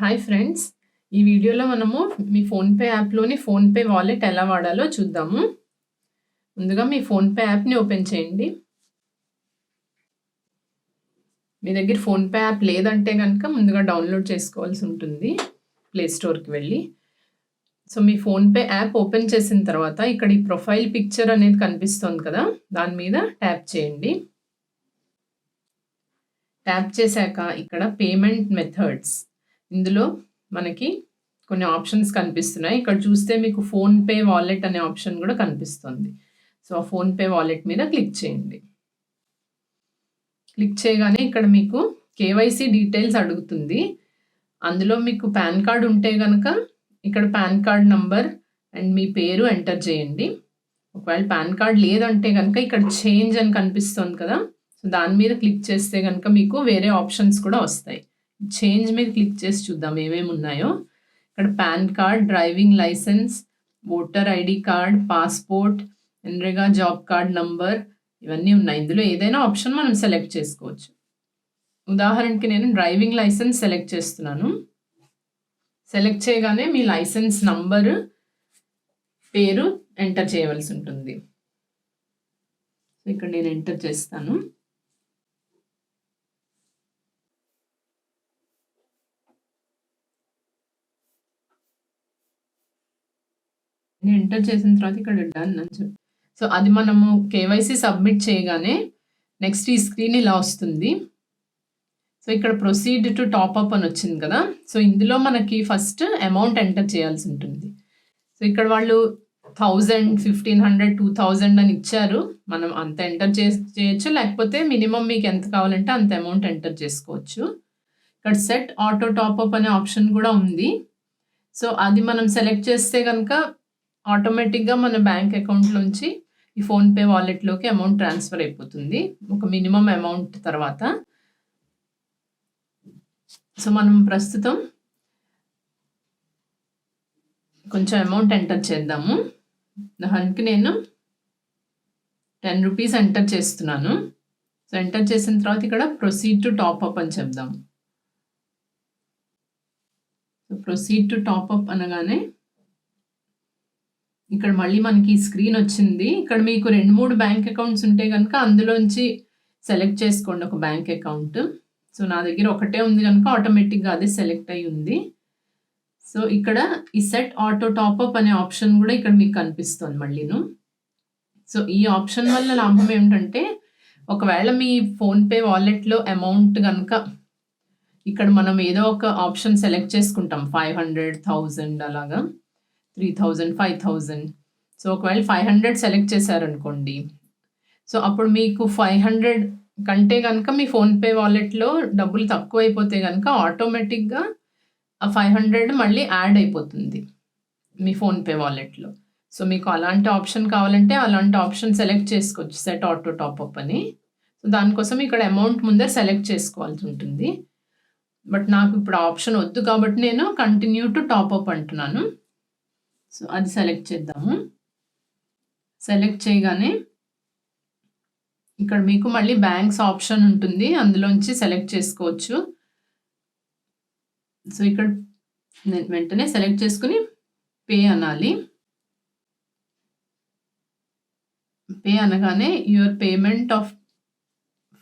Hi friends! ఈ వీడియోలో మనము మీ ఫోన్‌పే యాప్‌లోని ఫోన్‌పే వాలెట్ ఎలా వాడాలో చూద్దాము. ముందుగా మీ ఫోన్‌పే యాప్‌ని ఓపెన్ చేయండి. మీ దగ్గర ఫోన్‌పే యాప్ లేదంటే గనుక ముందుగా డౌన్‌లోడ్ చేసుకోవాల్సి ఉంటుంది ప్లే స్టోర్‌కి వెళ్ళి. సో, మీ ఫోన్‌పే యాప్ ఓపెన్ చేసిన తర్వాత ఇక్కడ ఈ ప్రొఫైల్ పిక్చర్ అనేది కనిపిస్తోంది కదా! దాని మీద ట్యాప్ చేయండి. ట్యాప్ చేశాక ఇక్కడ పేమెంట్ మెథడ్స్ ఇందులో మనకి కొన్ని ఆప్షన్స్ కనిపిస్తున్నాయి. ఇక్కడ చూస్తే మీకు ఫోన్‌పే వాలెట్ అనే ఆప్షన్ కూడా కనిపిస్తుంది. సో, ఆ ఫోన్‌పే వాలెట్ మీద క్లిక్ చేయండి. క్లిక్ చేయగానే ఇక్కడ మీకు కేవైసీ డీటెయిల్స్ అడుగుతుంది. అందులో మీకు పాన్ కార్డ్ ఉంటే గనక ఇక్కడ పాన్ కార్డ్ నంబర్ అండ్ మీ పేరు ఎంటర్ చేయండి. ఒకవేళ పాన్ కార్డ్ లేదంటే గనక ఇక్కడ చేంజ్ అని కనిపిస్తుంది కదా! సో, దాని మీద క్లిక్ చేస్తే గనక మీకు వేరే ఆప్షన్స్ కూడా వస్తాయి. చేంజ్ మీద క్లిక్ చేసి చూద్దాం ఏమేమి ఉన్నాయో. ఇక్కడ PAN card, driving licence, voter ID card, passport, NREGA job card number ఇవన్నీ ఉన్నాయి. ఇందులో ఏదైనా ఆప్షన్ మనం సెలెక్ట్ చేసుకోవచ్చు. ఉదాహరణకి నేను డ్రైవింగ్ లైసెన్స్ సెలెక్ట్ చేస్తున్నాను. సెలెక్ట్ చేయగానే మీ లైసెన్స్ నంబరు, పేరు ఎంటర్ చేయవలసి ఉంటుంది. ఇక్కడ నేను ఎంటర్ చేస్తాను. నేను ఎంటర్ చేసిన తర్వాత ఇక్కడ డన్ అని చెప్పి సో, అది మనము కేవైసీ సబ్మిట్ చేయగానే నెక్స్ట్ ఈ స్క్రీన్ ఇలా వస్తుంది. సో, ఇక్కడ ప్రొసీడ్ టు టాప్ అప్ అని వచ్చింది కదా! సో, ఇందులో మనకి ఫస్ట్ అమౌంట్ ఎంటర్ చేయాల్సి ఉంటుంది. సో, ఇక్కడ వాళ్ళు 1000, 1500, 2000 అని ఇచ్చారు. మనం అంత ఎంటర్ చేయొచ్చు. లేకపోతే మినిమమ్ మీకు ఎంత కావాలంటే అంత అమౌంట్ ఎంటర్ చేసుకోవచ్చు. ఇక్కడ సెట్ ఆటో టాప్ అప్ అనే ఆప్షన్ కూడా ఉంది. సో, అది మనం సెలెక్ట్ చేస్తే గనక ఆటోమేటిక్‌గా మన బ్యాంక్ అకౌంట్‌లోంచి ఈ ఫోన్‌పే వాలెట్‌లోకి అమౌంట్ ట్రాన్స్‌ఫర్ అయిపోతుంది. ఒక మినిమమ్ అమౌంట్ తర్వాత. సో, మనం ప్రస్తుతం కొంచెం అమౌంట్ ఎంటర్ చేద్దాము. దానికి నేను ₹10 ఎంటర్ చేస్తున్నాను. సో, ఎంటర్ చేసిన తర్వాత ఇక్కడ ప్రొసీడ్ టు టాప్ అప్ అని చెప్దాం. So, proceed to top up అనగానే ఇక్కడ మళ్ళీ మనకి స్క్రీన్ వచ్చింది. ఇక్కడ మీకు 2, 3 బ్యాంక్ అకౌంట్స్ ఉంటే గనక అందులోంచి సెలెక్ట్ చేసుకోండి ఒక బ్యాంక్ అకౌంట్. సో, నా దగ్గర ఒకటే ఉంది గనక ఆటోమేటిక్‌గా అదే సెలెక్ట్ అయ్యి ఉంది. సో, ఇక్కడ ఈ సెట్ ఆటో టాప్ అప్ అనే ఆప్షన్ కూడా ఇక్కడ మీకు కనిపిస్తుంది మళ్ళీను. సో, ఈ ఆప్షన్ వల్ల లాభం ఏమిటంటే ఒకవేళ మీ ఫోన్‌పే వాలెట్‌లో అమౌంట్ గనక ఇక్కడ మనం ఏదో ఒక ఆప్షన్ సెలెక్ట్ చేసుకుంటాం. 500, 1000 అలాగా 3000, 5000 సో, ఒకవేళ 500 సెలెక్ట్ చేశారనుకోండి. సో, అప్పుడు మీకు 500 కంటే గనక మీ ఫోన్‌పే వాలెట్‌లో డబ్బులు తక్కువైపోతే గనక ఆటోమేటిక్‌గా ఆ 500 మళ్ళీ యాడ్ అయిపోతుంది మీ ఫోన్‌పే వాలెట్‌లో. సో, మీకు అలాంటి ఆప్షన్ కావాలంటే అలాంటి ఆప్షన్ సెలెక్ట్ చేసుకోవచ్చు సెట్ ఆటో టాప్ అప్ అని. సో, దానికోసం ఇక్కడ అమౌంట్ ముందే సెలెక్ట్ చేసుకోవాల్సి ఉంటుంది. బట్ నాకు ఇప్పుడు ఆప్షన్ వద్దు కాబట్టి నేను కంటిన్యూ టు టాప్ అప్ అంటున్నాను. సో, అది సెలెక్ట్ చేద్దాము. సెలెక్ట్ చేయగానే ఇక్కడ మీకు మళ్ళీ బ్యాంక్స్ ఆప్షన్ ఉంటుంది. అందులోంచి సెలెక్ట్ చేసుకోవచ్చు. సో, ఇక్కడ నేను వెంటనే సెలెక్ట్ చేసుకొని పే అనాలి. పే అనగానే your payment of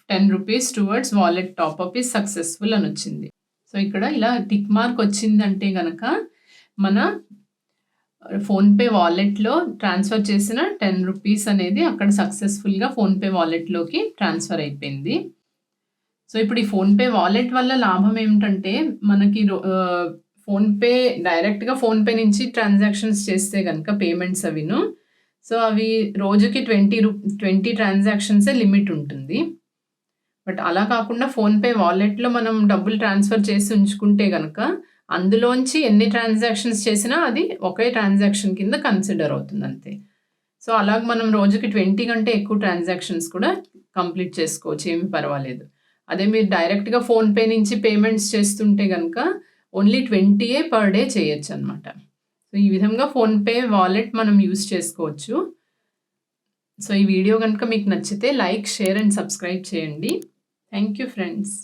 ₹10 towards wallet top up is successful అని వచ్చింది. సో, ఇక్కడ ఇలా టిక్ మార్క్ వచ్చిందంటే గనక మన ఫోన్‌పే వాలెట్‌లో ట్రాన్స్‌ఫర్ చేసిన ₹10 అనేది అక్కడ సక్సెస్‌ఫుల్‌గా ఫోన్‌పే వాలెట్‌లోకి ట్రాన్స్‌ఫర్ అయిపోయింది. సో, ఇప్పుడు ఈ ఫోన్‌పే వాలెట్ వల్ల లాభం ఏమిటంటే మనకి ఫోన్‌పే డైరెక్ట్‌గా ఫోన్‌పే నుంచి ట్రాన్సాక్షన్స్ చేస్తే గనక పేమెంట్స్ అవిను. సో, అవి రోజుకి 20 ట్రాన్సాక్షన్సే లిమిట్ ఉంటుంది. బట్ అలా కాకుండా ఫోన్‌పే వాలెట్‌లో మనం డబ్బులు ట్రాన్స్‌ఫర్ చేసి ఉంచుకుంటే గనక అందులోంచి ఎన్ని ట్రాన్సాక్షన్స్ చేసినా అది ఒకే ట్రాన్సాక్షన్ కింద కన్సిడర్ అవుతుంది అంతే. సో, అలాగ మనం రోజుకి 20 కంటే ఎక్కువ ట్రాన్సాక్షన్స్ కూడా కంప్లీట్ చేసుకోవచ్చు. ఏమి పర్వాలేదు. అదే మీరు డైరెక్ట్‌గా ఫోన్‌పే నుంచి పేమెంట్స్ చేస్తుంటే గనక ఓన్లీ 20 పర్ డే చేయొచ్చనమాట. సో, ఈ విధంగా ఫోన్‌పే వాలెట్ మనం యూజ్ చేసుకోవచ్చు. సో, ఈ వీడియో గనుక మీకు నచ్చితే లైక్, షేర్ అండ్ సబ్స్క్రైబ్ చేయండి. Thank you friends.